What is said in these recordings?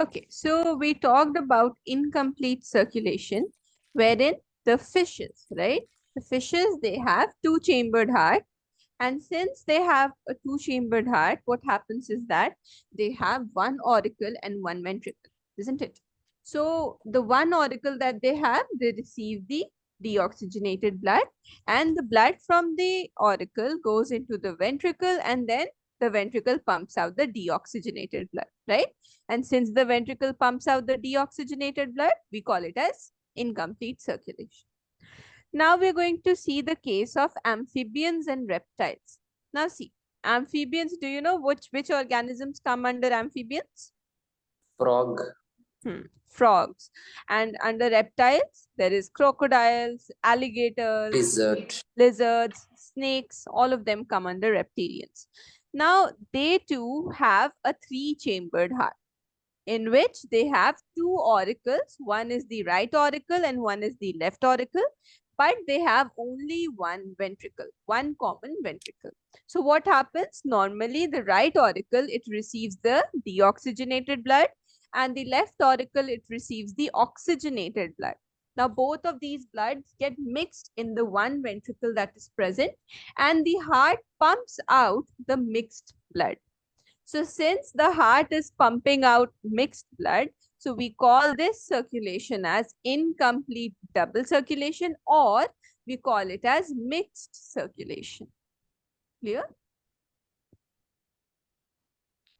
Okay, so we talked about incomplete circulation, wherein the fishes, right? The fishes, they have two-chambered heart. And since they have a two-chambered heart, what happens is that they have one auricle and one ventricle, isn't it? So the one auricle that they have, they receive the deoxygenated blood, and the blood from the auricle goes into the ventricle, and then the ventricle pumps out the deoxygenated blood, right? And since the ventricle pumps out the deoxygenated blood, we call it as incomplete circulation. Now we're going to see the case of amphibians and reptiles. Now see, amphibians, do you know which organisms come under amphibians? Frog. Frogs. And under reptiles, there is crocodiles, alligators, lizards, snakes, all of them come under reptilians. Now, they too have a three-chambered heart in which they have two auricles. One is the right auricle and one is the left auricle, but they have only one ventricle, one common ventricle. So what happens? Normally, the right auricle, it receives the deoxygenated blood, and the left auricle, it receives the oxygenated blood. Now, both of these bloods get mixed in the one ventricle that is present, and the heart pumps out the mixed blood. So since the heart is pumping out mixed blood, so we call this circulation as incomplete double circulation, or we call it as mixed circulation. Clear?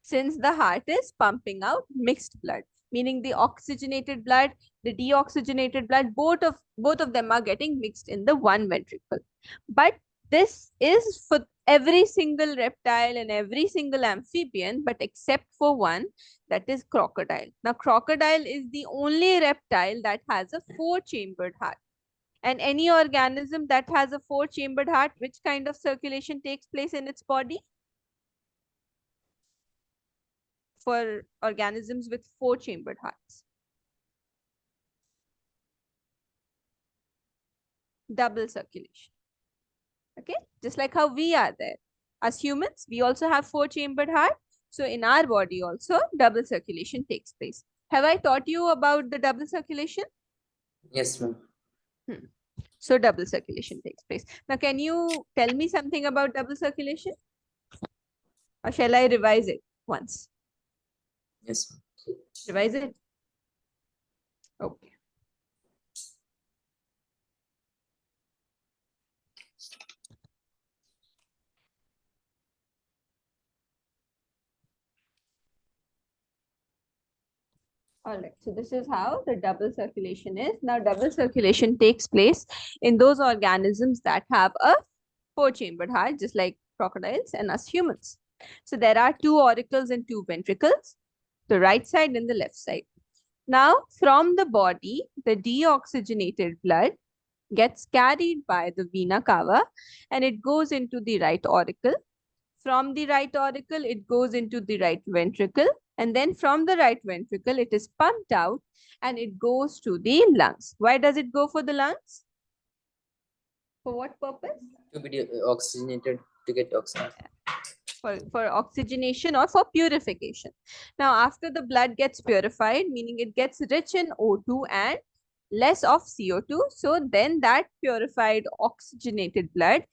Since the heart is pumping out mixed blood, meaning the oxygenated blood, the deoxygenated blood, both of them are getting mixed in the one ventricle. But this is for every single reptile and every single amphibian, but except for one, that is crocodile. Now, crocodile is the only reptile that has a four-chambered heart. And any organism that has a four-chambered heart, which kind of circulation takes place in its body? For organisms with four-chambered hearts? Double circulation. Okay, just like how we are there. As humans, we also have four-chambered heart. So in our body also, double circulation takes place. Have I taught you about the double circulation? Yes, ma'am. So double circulation takes place. Now, can you tell me something about double circulation? Or shall I revise it once? Yes, ma'am. Revise it? Okay. All right, so this is how the double circulation is. Now, double circulation takes place in those organisms that have a four-chambered heart, just like crocodiles and us humans. So there are two auricles and two ventricles, the right side and the left side. Now, from the body, the deoxygenated blood gets carried by the vena cava and it goes into the right auricle. From the right auricle, it goes into the right ventricle. And then from the right ventricle, it is pumped out and it goes to the lungs. Why does it go for the lungs? For what purpose? To be oxygenated, to get oxygen. For oxygenation or for purification. Now, after the blood gets purified, meaning it gets rich in O2 and less of CO2, so then that purified oxygenated blood,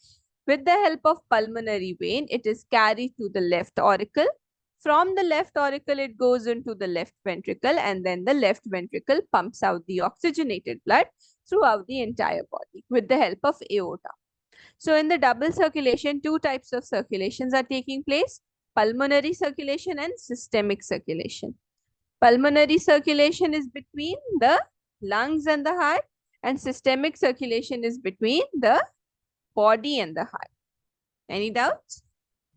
with the help of pulmonary vein, it is carried to the left auricle. From the left auricle, it goes into the left ventricle, and then the left ventricle pumps out the oxygenated blood throughout the entire body with the help of aorta. So in the double circulation, two types of circulations are taking place: pulmonary circulation and systemic circulation. Pulmonary circulation is between the lungs and the heart, and systemic circulation is between the body and the heart. Any doubts?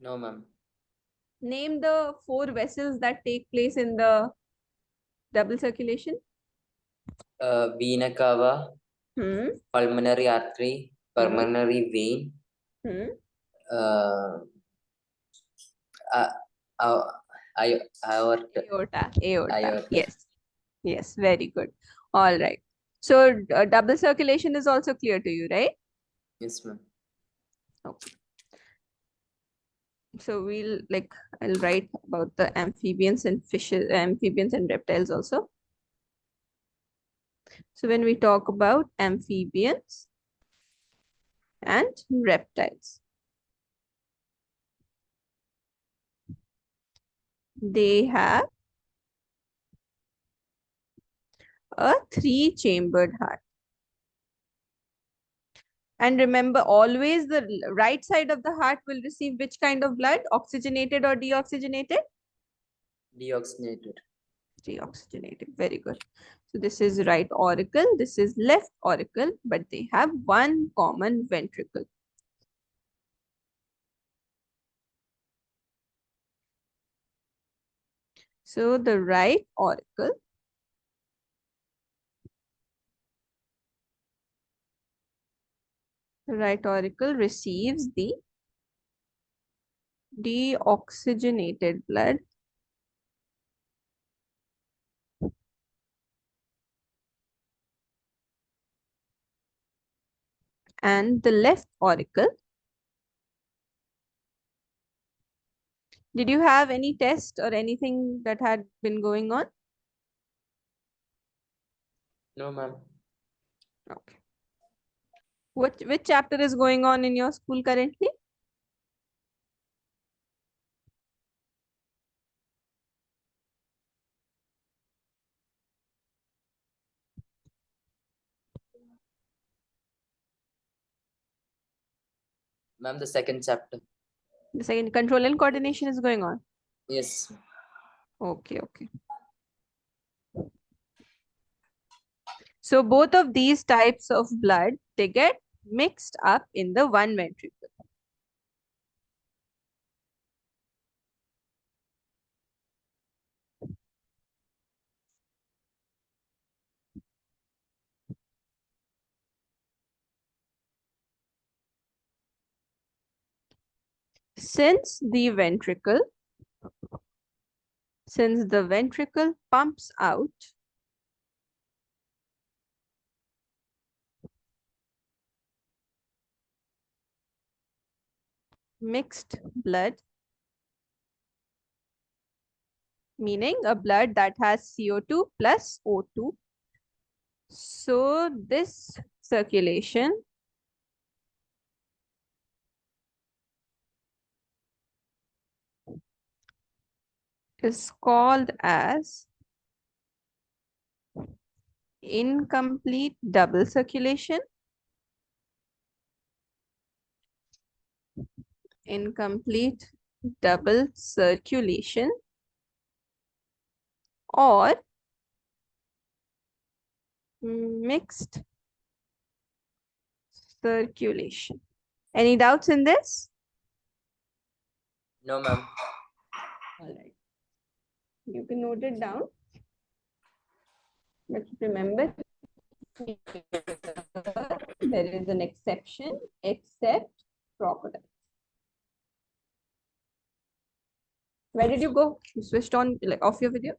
No, ma'am. Name the four vessels that take place in the double circulation. Vena cava, pulmonary artery, pulmonary vein, aorta. Yes. Yes, very good. All right. So double circulation is also clear to you, right? Yes, ma'am. Okay. So I'll write about the amphibians and fishes, amphibians and reptiles also. So when we talk about amphibians and reptiles, they have a three-chambered heart. And remember, always the right side of the heart will receive which kind of blood? Oxygenated or deoxygenated? Deoxygenated. Deoxygenated. Very good. So this is right auricle, this is left auricle, but they have one common ventricle. So the right auricle receives the deoxygenated blood and the left auricle. Did you have any test or anything that had been going on? No, ma'am. Okay. Which chapter is going on in your school currently? Ma'am, the second chapter. The second, control and coordination is going on. Yes. Okay, okay. So both of these types of blood, they get mixed up in the one ventricle. Since the ventricle pumps out mixed blood, meaning a blood that has CO2 plus O2. So this circulation is called as incomplete double circulation. Incomplete double circulation or mixed circulation. Any doubts in this? No, ma'am. All right. You can note it down. But remember, there is an exception except crocodile. Where did you go? You switched on off your video?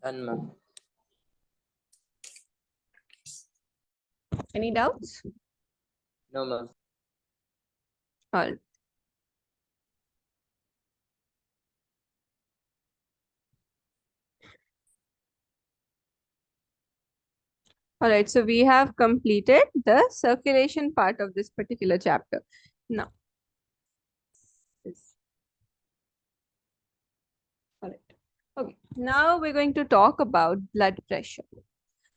Done, ma'am. Any doubts? No, ma'am. All. All right, so we have completed the circulation part of this particular chapter. Now, all right. Okay, now we're going to talk about blood pressure.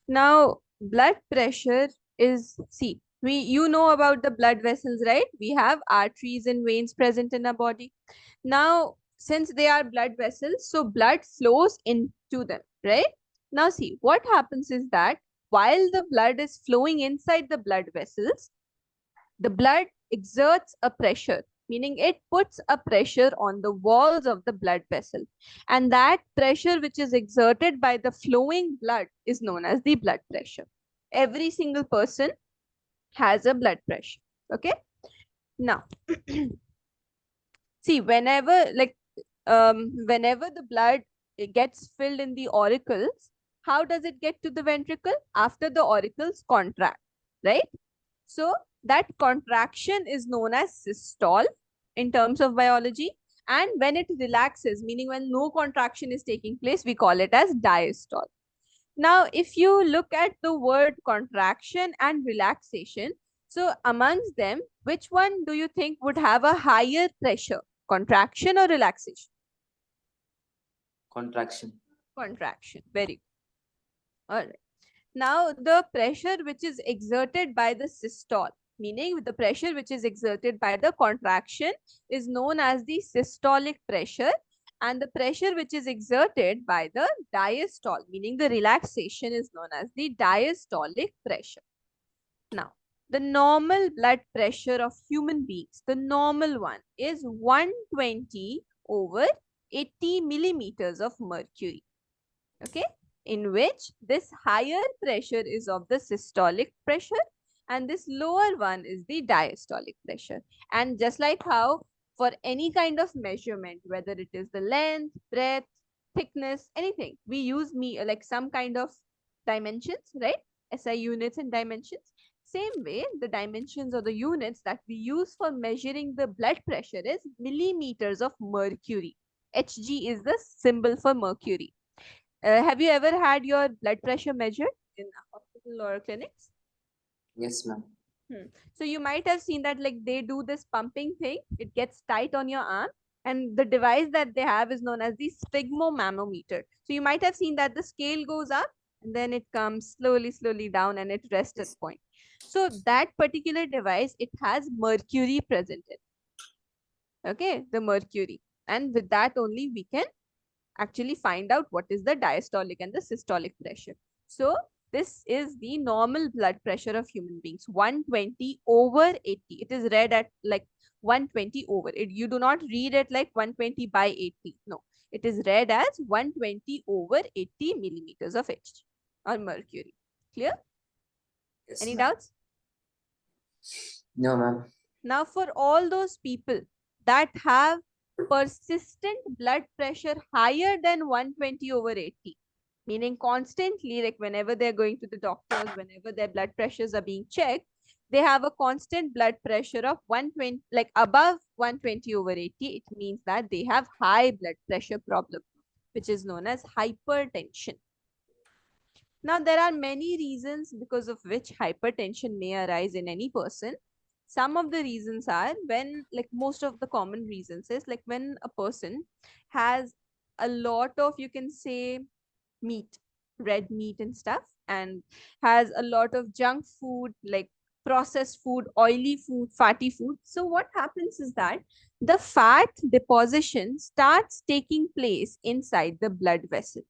Now, blood pressure is, see, you know about the blood vessels, right? We have arteries and veins present in our body. Now, since they are blood vessels, so blood flows into them, right? Now, see, what happens is that while the blood is flowing inside the blood vessels, the blood exerts a pressure, meaning it puts a pressure on the walls of the blood vessel. And that pressure which is exerted by the flowing blood is known as the blood pressure. Every single person has a blood pressure. Okay. Now, see, whenever the blood gets filled in the auricles, how does it get to the ventricle? After the auricles contract, right? So that contraction is known as systole in terms of biology. And when it relaxes, meaning when no contraction is taking place, we call it as diastole. Now, if you look at the word contraction and relaxation, so amongst them, which one do you think would have a higher pressure, contraction or relaxation? Contraction. Contraction. Very good. All right. Now, the pressure which is exerted by the systole, meaning the pressure which is exerted by the contraction, is known as the systolic pressure. And the pressure which is exerted by the diastole, meaning the relaxation, is known as the diastolic pressure. Now, the normal blood pressure of human beings, the normal one, is 120 over 80 millimeters of mercury. Okay, in which this higher pressure is of the systolic pressure and this lower one is the diastolic pressure. And just like how for any kind of measurement, whether it is the length, breadth, thickness, anything, we use like some kind of dimensions, right? SI units and dimensions. Same way, the dimensions or the units that we use for measuring the blood pressure is millimeters of mercury. Hg is the symbol for mercury. Have you ever had your blood pressure measured in a hospital or clinics? Yes, ma'am. So you might have seen that like they do this pumping thing. It gets tight on your arm, and the device that they have is known as the sphygmomanometer. So you might have seen that the scale goes up and then it comes slowly, slowly down and it rests at Yes. point. So that particular device, it has mercury present in it. Okay, the mercury. And with that only we can actually find out what is the diastolic and the systolic pressure. So this is the normal blood pressure of human beings, 120 over 80. It is read at like 120 over it. You do not read it like 120 by 80. No, it is read as 120 over 80 millimeters of Hg or mercury. Clear? Yes, Any ma'am. doubts? No, ma'am. Now, for all those people that have persistent blood pressure higher than 120 over 80, meaning constantly, like whenever they're going to the doctors, whenever their blood pressures are being checked, they have a constant blood pressure of 120, like above 120 over 80. It means that they have high blood pressure problem, which is known as hypertension. Now, there are many reasons because of which hypertension may arise in any person. Some of the reasons are when, like, most of the common reasons is like when a person has a lot of, you can say, meat, red meat and stuff, and has a lot of junk food, like processed food, oily food, fatty food. So, what happens is that the fat deposition starts taking place inside the blood vessel.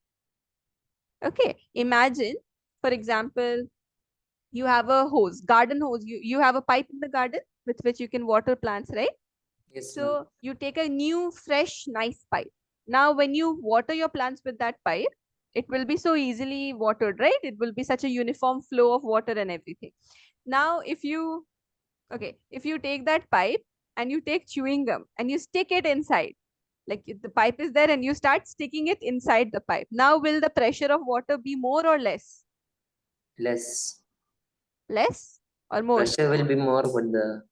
Okay, imagine, for example, you have a hose, garden hose. You have a pipe in the garden with which you can water plants, right? Yes, ma'am. So you take a new, fresh, nice pipe. Now, when you water your plants with that pipe, it will be so easily watered, right? It will be such a uniform flow of water and everything. Now, if you take that pipe and you take chewing gum and you stick it inside, like the pipe is there and you start sticking it inside the pipe. Now, will the pressure of water be more or less? Less. Less or more? Pressure will be more, but the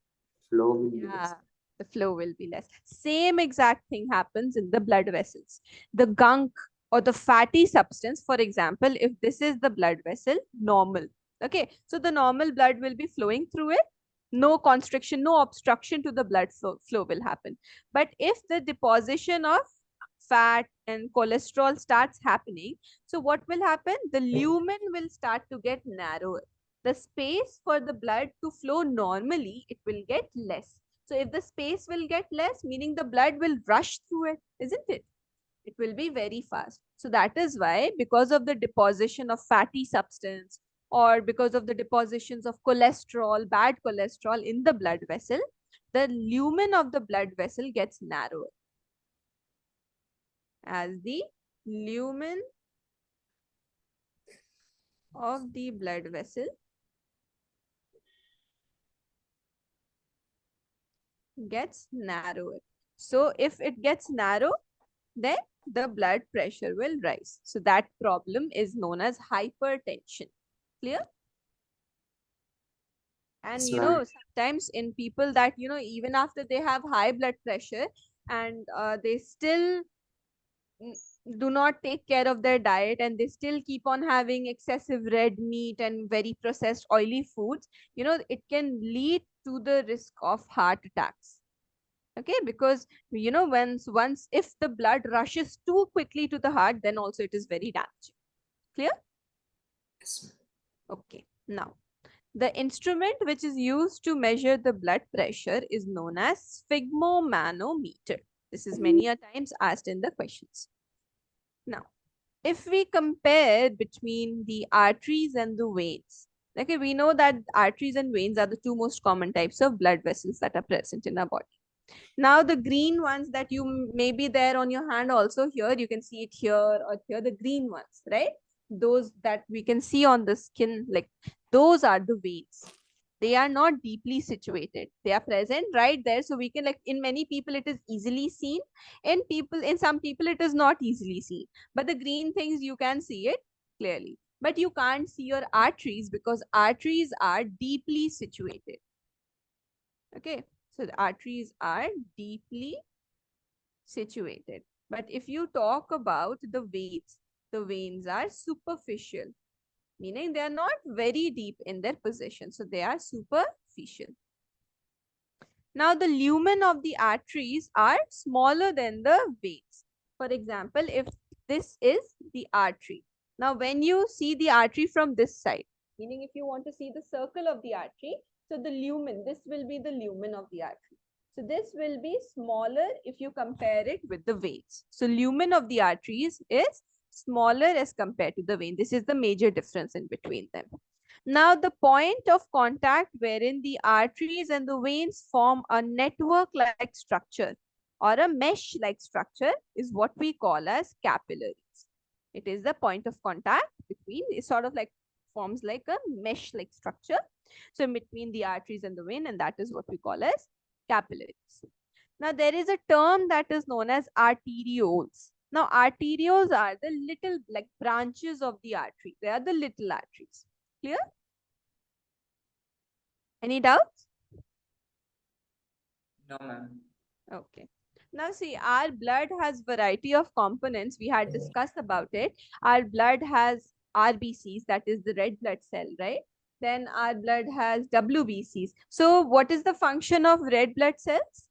flow will be less. Yeah, the flow will be less. Same exact thing happens in the blood vessels. The gunk or the fatty substance, for example, if this is the blood vessel, normal. Okay, so the normal blood will be flowing through it. No constriction, no obstruction to the blood flow will happen. But if the deposition of fat and cholesterol starts happening, so what will happen? The lumen will start to get narrower. The space for the blood to flow normally, it will get less. So if the space will get less, meaning the blood will rush through it, isn't it? It will be very fast. So that is why, because of the deposition of fatty substance or because of the depositions of cholesterol, bad cholesterol in the blood vessel, the lumen of the blood vessel gets narrower. As the lumen of the blood vessel gets narrower. So if it gets narrow, then the blood pressure will rise. So that problem is known as hypertension. Clear? And sometimes in people that even after they have high blood pressure and they still do not take care of their diet and they still keep on having excessive red meat and very processed oily foods, it can lead to the risk of heart attacks. Okay, because once if the blood rushes too quickly to the heart, then also it is very damaging. Clear? Yes. Okay, now the instrument which is used to measure the blood pressure is known as sphygmomanometer. This is many a times asked in the questions. Now, if we compare between the arteries and the veins, okay, we know that arteries and veins are the two most common types of blood vessels that are present in our body. Now, the green ones that you may be there on your hand also here, you can see it here or here, the green ones, right? Those that we can see on the skin, like those are the veins. They are not deeply situated. They are present right there. So we can, like, in many people, it is easily seen. In some people, it is not easily seen. But the green things, you can see it clearly. But you can't see your arteries because arteries are deeply situated. Okay. So the arteries are deeply situated. But if you talk about the veins are superficial, meaning they are not very deep in their position. So they are superficial. Now the lumen of the arteries are smaller than the veins. For example, if this is the artery. Now when you see the artery from this side, meaning if you want to see the circle of the artery, so the lumen, this will be the lumen of the artery. So this will be smaller if you compare it with the veins. So lumen of the arteries is smaller as compared to the vein. This is the major difference in between them. Now, the point of contact wherein the arteries and the veins form a network-like structure or a mesh-like structure is what we call as capillaries. It is the point of contact between, it sort of like forms like a mesh-like structure. So, in between the arteries and the vein, and that is what we call as capillaries. Now, there is a term that is known as arterioles. Now, arterioles are the little like branches of the artery. They are the little arteries. Clear? Any doubts? No, ma'am. Okay. Now see, our blood has variety of components. We had discussed about it. Our blood has RBCs, that is the red blood cell, right? Then our blood has WBCs. So what is the function of red blood cells?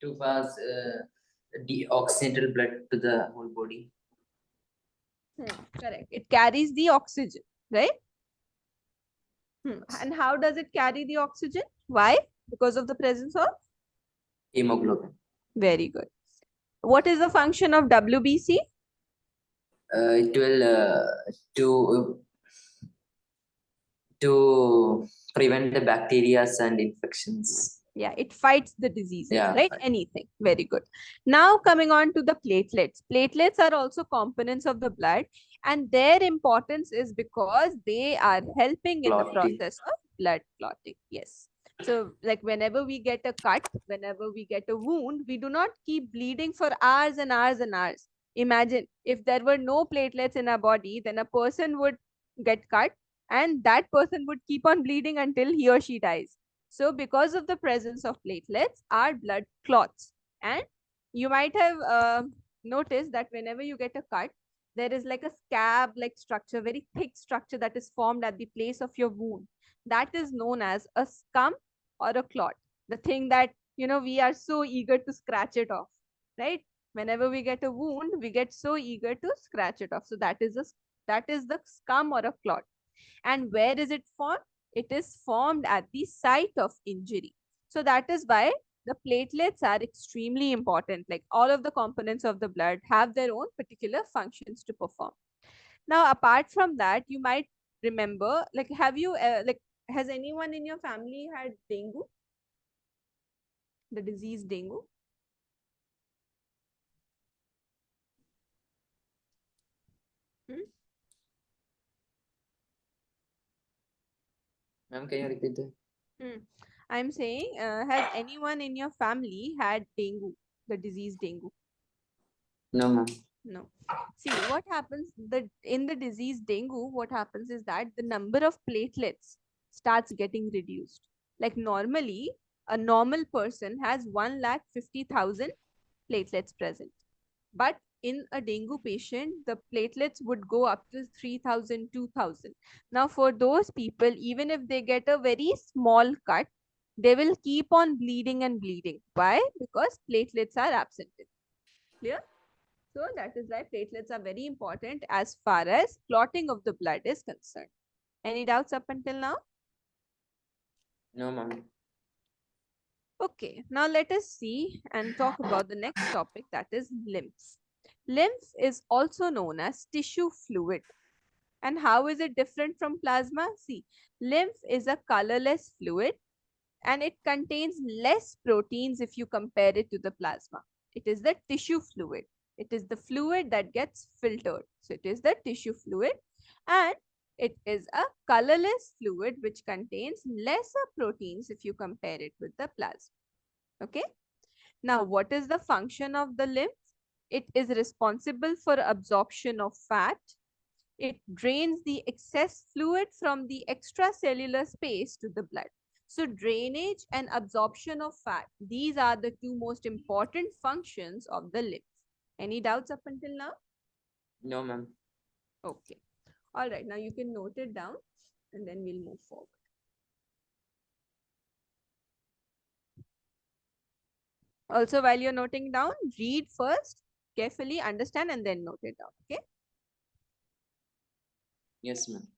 To pass deoxygenated blood to the whole body. Correct. It carries the oxygen, right? And how does it carry the oxygen? Why? Because of the presence of Hemoglobin. very good. What is the function of WBC? It will to prevent the bacteria and infections. Yeah, it fights the diseases, Yeah, right? fine. Anything. Very good. Now coming on to the platelets. Platelets are also components of the blood, and their importance is because they are helping in the Clotting. process of blood clotting. Yes. So like whenever we get a cut, whenever we get a wound, we do not keep bleeding for hours and hours and hours. Imagine if there were no platelets in our body, then a person would get cut and that person would keep on bleeding until he or she dies. So because of the presence of platelets, our blood clots. And you might have noticed that whenever you get a cut, there is like a scab like structure, very thick structure that is formed at the place of your wound. That is known as a scum or a clot. The thing that, we are so eager to scratch it off, right? Whenever we get a wound, we get so eager to scratch it off. So that is the scum or a clot. And where is it formed? It is formed at the site of injury. So that is why the platelets are extremely important. Like all of the components of the blood have their own particular functions to perform. Now, apart from that, you might remember, like, has anyone in your family had dengue, the disease dengue? Hmm? Ma'am, can you repeat that? Hmm. I'm saying, has anyone in your family had dengue, the disease dengue? No, ma'am. No. See, what happens in the disease dengue, what happens is that the number of platelets starts getting reduced. Like normally, a normal person has 1,50,000 platelets present. But in a dengue patient, the platelets would go up to 3,000, 2,000. Now, for those people, even if they get a very small cut, they will keep on bleeding and bleeding. Why? Because platelets are absent. Clear? So that is why platelets are very important as far as clotting of the blood is concerned. Any doubts up until now? No, ma'am. Okay, now let us see and talk about the next topic, that is lymph. Lymph is also known as tissue fluid. And how is it different from plasma? See, lymph is a colorless fluid and it contains less proteins if you compare it to the plasma. It is the tissue fluid. It is the fluid that gets filtered. So it is the tissue fluid, and it is a colorless fluid which contains lesser proteins if you compare it with the plasma. Okay. Now, what is the function of the lymph? It is responsible for absorption of fat. It drains the excess fluid from the extracellular space to the blood. So drainage and absorption of fat, these are the two most important functions of the lymph. Any doubts up until now? No, ma'am. Okay. All right. Now you can note it down and then we'll move forward. Also, while you're noting down, read first, carefully understand, and then note it down. Okay. Yes, ma'am.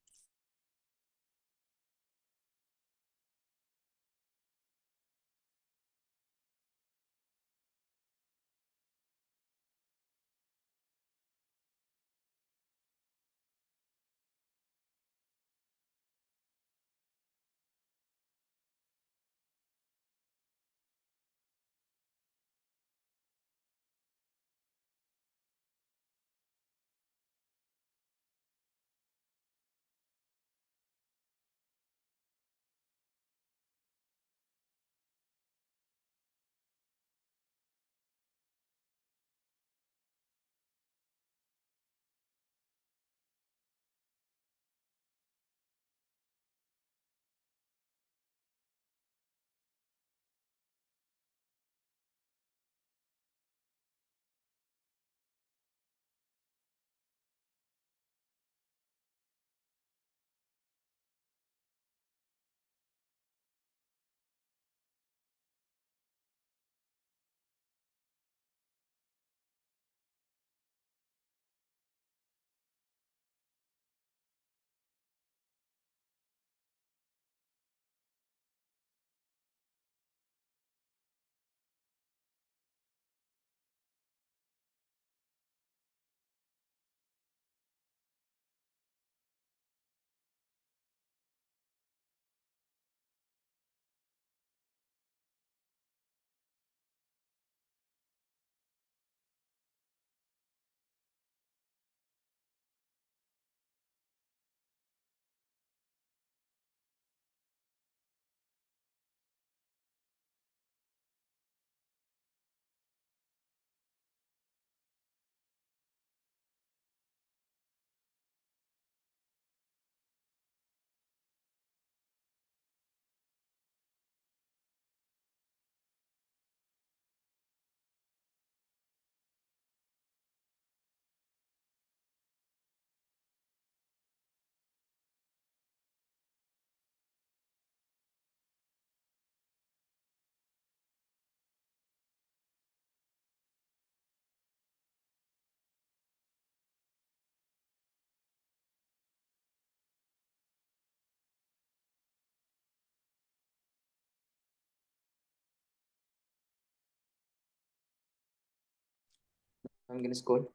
I'm gonna scroll.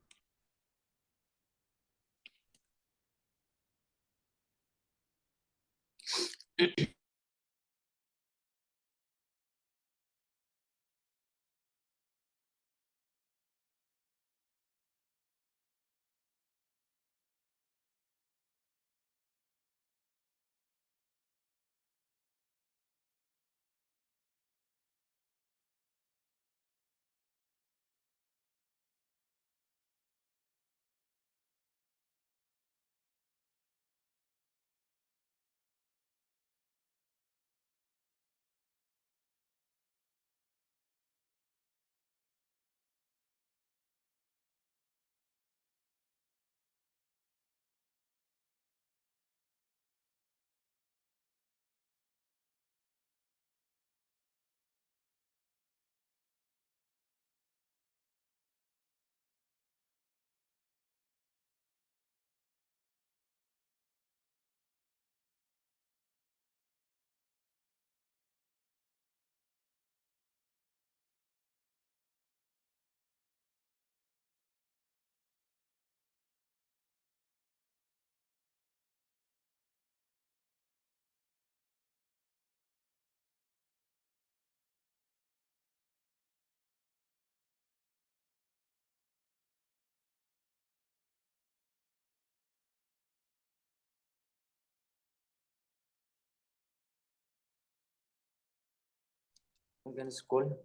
I'm gonna scroll.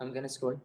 I'm gonna scroll.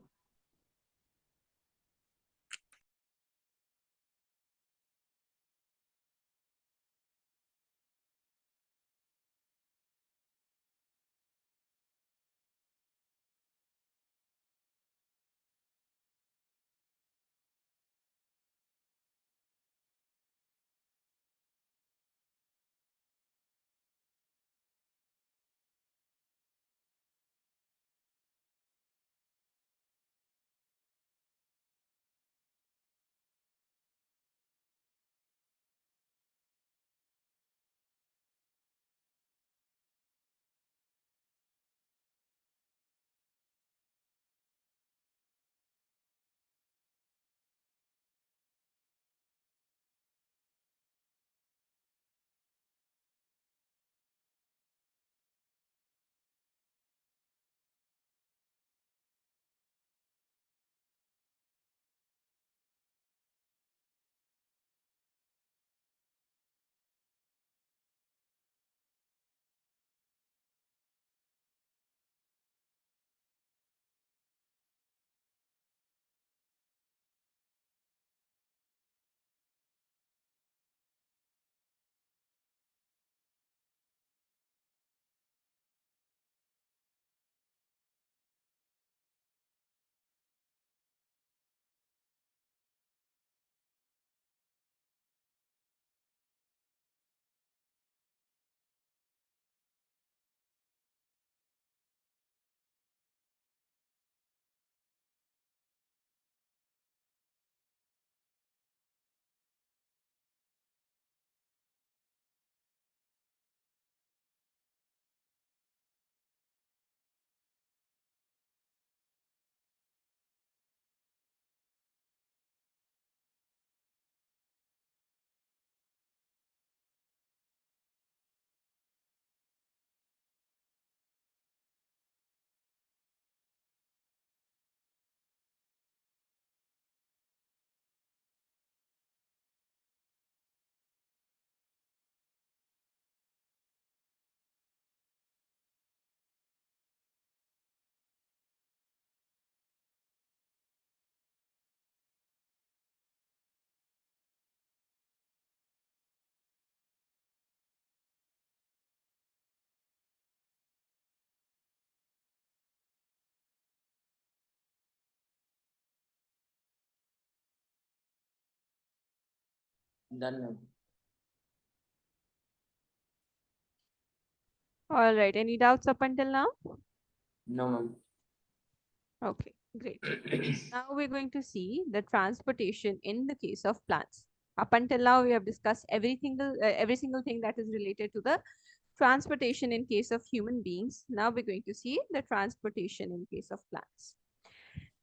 Done, ma'am. All right. Any doubts up until now? No, ma'am. Okay, great. Now we're going to see the transportation in the case of plants. Up until now, we have discussed every single thing that is related to the transportation in case of human beings. Now we're going to see the transportation in case of plants.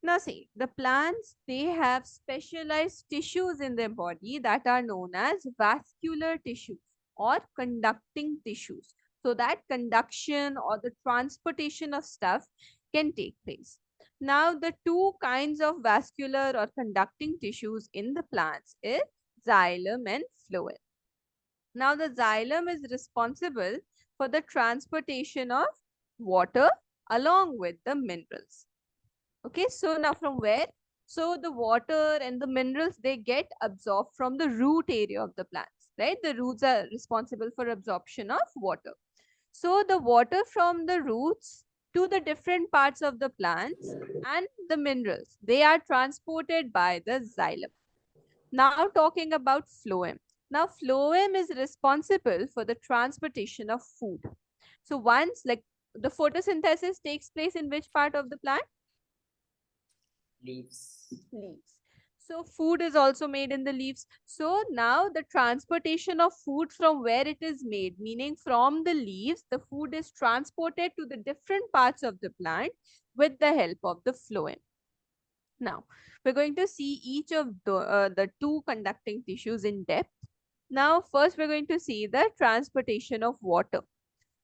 Now see, the plants, they have specialized tissues in their body that are known as vascular tissues or conducting tissues. So that conduction or the transportation of stuff can take place. Now the two kinds of vascular or conducting tissues in the plants is xylem and phloem. Now the xylem is responsible for the transportation of water along with the minerals. Okay, so now from where? So the water and the minerals, they get absorbed from the root area of the plants, right? The roots are responsible for absorption of water. So the water from the roots to the different parts of the plants and the minerals, they are transported by the xylem. Now talking about phloem. Now phloem is responsible for the transportation of food. So once like the photosynthesis takes place in which part of the plant? Leaves. Leaves. So food is also made in the leaves. So now the transportation of food from where it is made, meaning from the leaves, the food is transported to the different parts of the plant with the help of the phloem. Now we're going to see each of the two conducting tissues in depth. Now first we're going to see the transportation of water.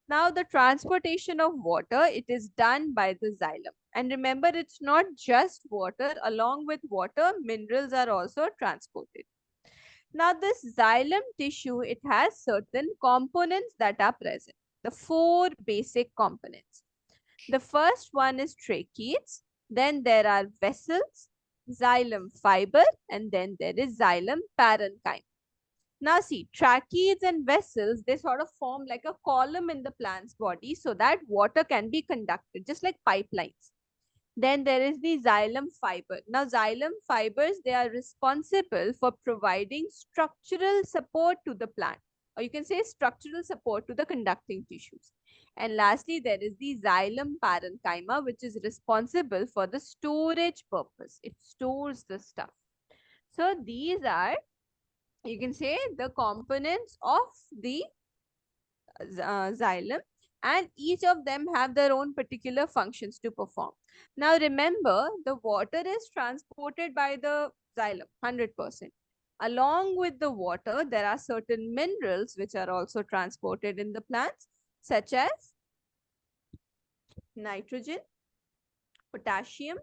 Now, the transportation of water, it is done by the xylem. And remember, it's not just water. Along with water, minerals are also transported. Now, this xylem tissue, it has certain components that are present. The four basic components. The first one is tracheids. Then there are vessels, xylem fiber, and then there is xylem parenchyma. Now see, tracheids and vessels, they sort of form like a column in the plant's body so that water can be conducted, just like pipelines. Then there is the xylem fiber. Now xylem fibers, they are responsible for providing structural support to the plant, or you can say structural support to the conducting tissues. And lastly, there is the xylem parenchyma, which is responsible for the storage purpose. It stores the stuff. So these are, you can say, the components of the xylem, and each of them have their own particular functions to perform. Now remember, the water is transported by the xylem 100%. Along with the water, there are certain minerals which are also transported in the plants, such as nitrogen, potassium,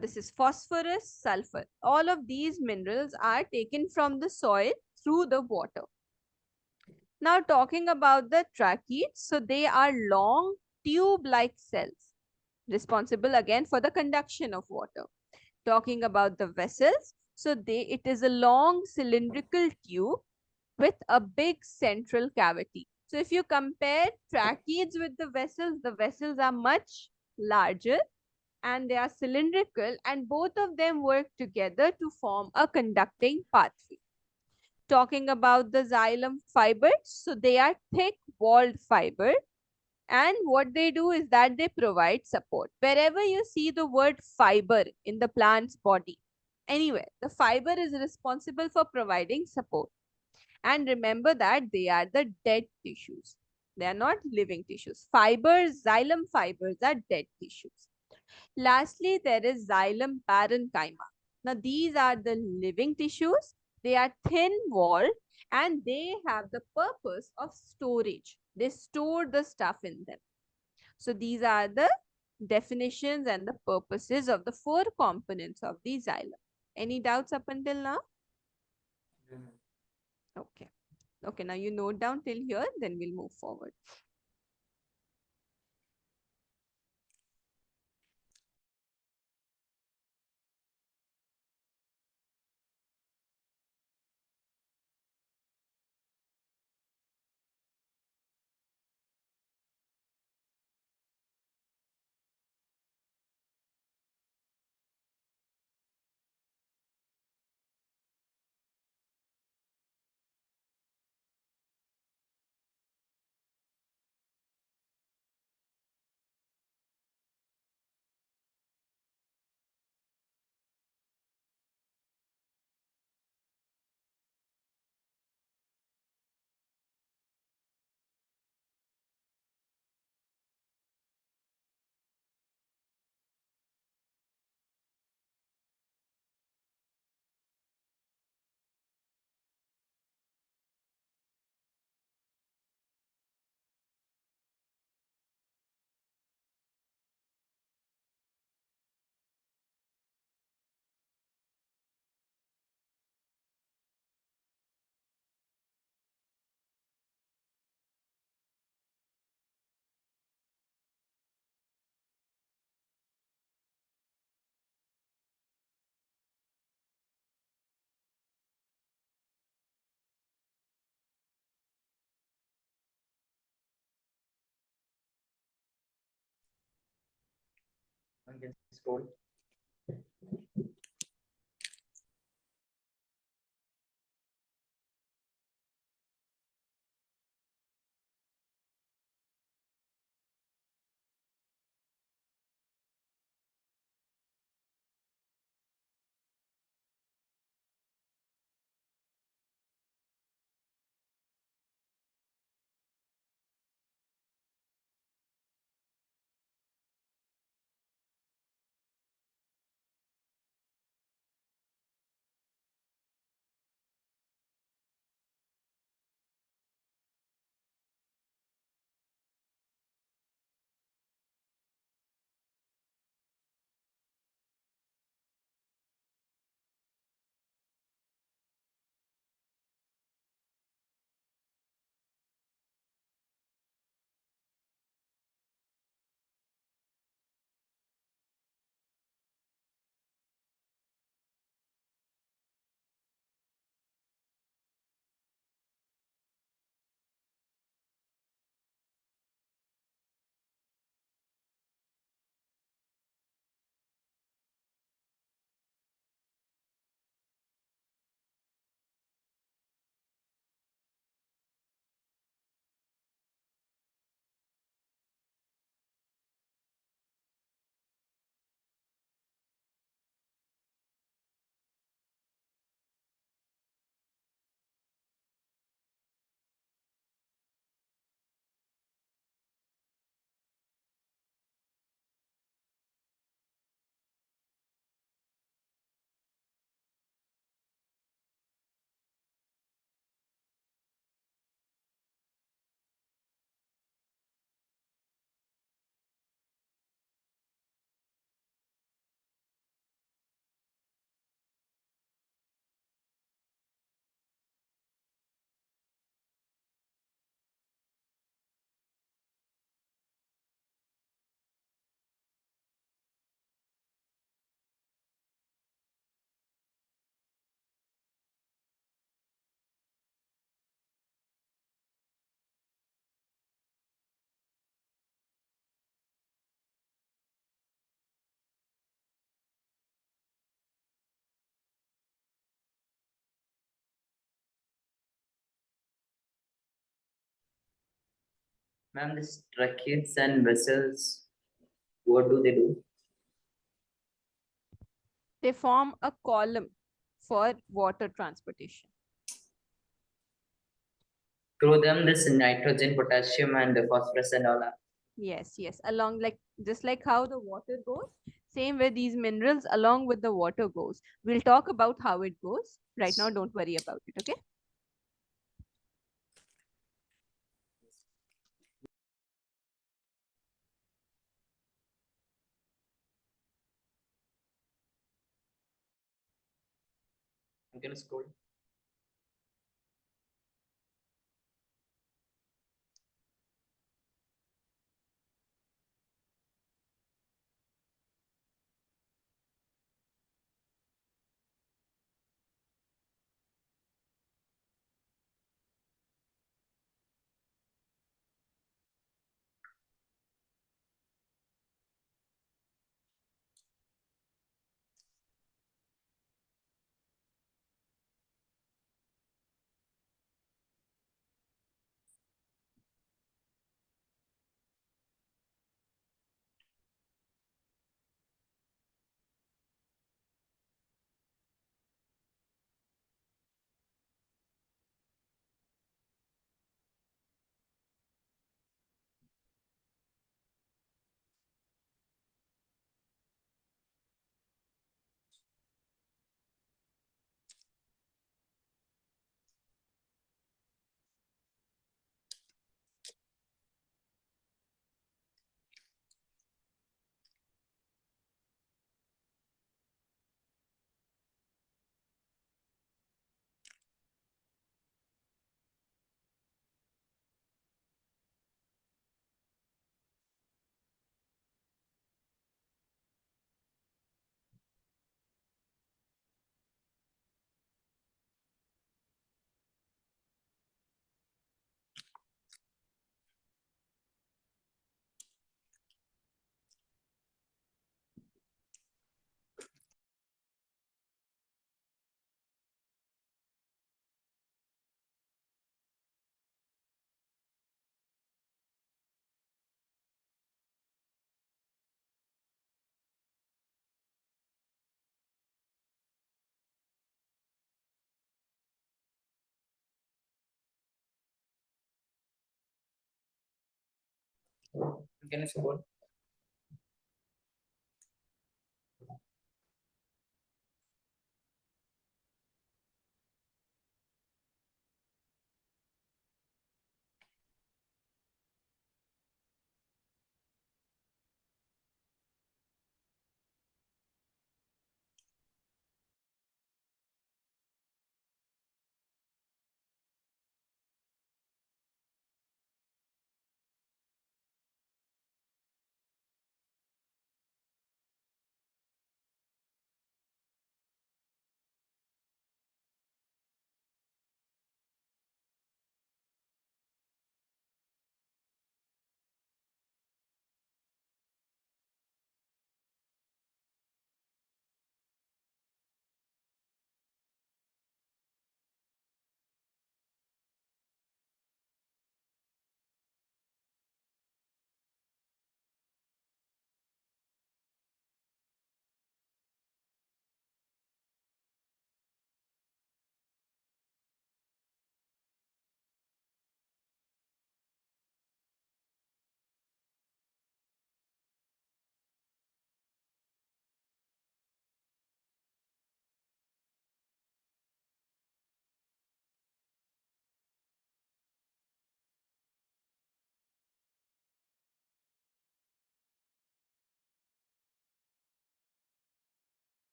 this is phosphorus, sulfur. All of these minerals are taken from the soil through the water. Now talking about the tracheids, so they are long tube-like cells responsible again for the conduction of water. Talking about the vessels, so it is a long cylindrical tube with a big central cavity. So if you compare tracheids with the vessels are much larger and they are cylindrical, and both of them work together to form a conducting pathway. Talking about the xylem fibers, so they are thick walled fiber, and what they do is that they provide support. Wherever you see the word fiber in the plant's body, anywhere, the fiber is responsible for providing support. And remember that they are the dead tissues. They are not living tissues. Fibers, xylem fibers are dead tissues. Lastly, there is xylem parenchyma. Now, these are the living tissues. They are thin walled and they have the purpose of storage. They store the stuff in them. So, these are the definitions and the purposes of the four components of the xylem. Any doubts up until now? Okay. Okay, now you note down till here, then we'll move forward. You can scroll. Ma'am, this tracheids and vessels, what do they do? They form a column for water transportation. Through them, this nitrogen, potassium, and phosphorus and all are. Yes, yes. Along like just like how the water goes, same way these minerals along with the water goes. We'll talk about how it goes. Right now, don't worry about it, okay? I'm gonna scroll. Can you support?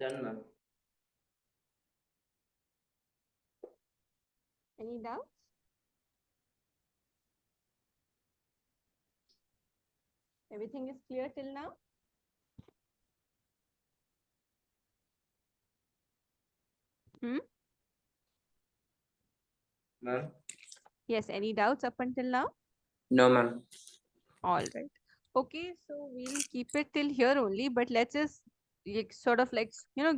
Done, ma'am. Any doubts? Everything is clear till now? Hmm? Ma'am? Yes, any doubts up until now? No, ma'am. All right. Okay, so we'll keep it till here only, but let's just sort of like,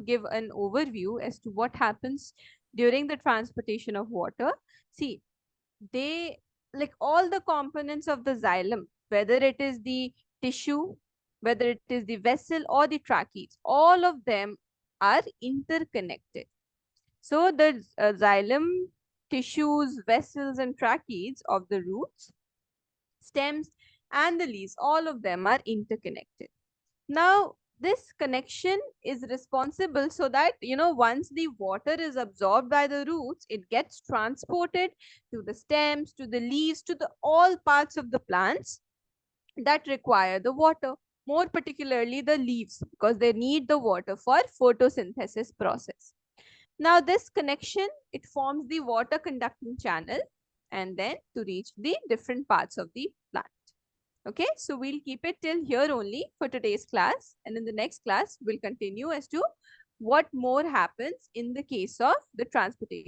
give an overview as to what happens during the transportation of water. See, they like all the components of the xylem, whether it is the tissue, whether it is the vessel or the trachees, all of them are interconnected. So the xylem, tissues, vessels, and trachees of the roots, stems, and the leaves, all of them are interconnected. Now, this connection is responsible so that, once the water is absorbed by the roots, it gets transported to the stems, to the leaves, to the all parts of the plants that require the water, more particularly the leaves, because they need the water for photosynthesis process. Now, this connection, it forms the water conducting channel and then to reach the different parts of the plant. Okay, so we'll keep it till here only for today's class. And in the next class, we'll continue as to what more happens in the case of the transportation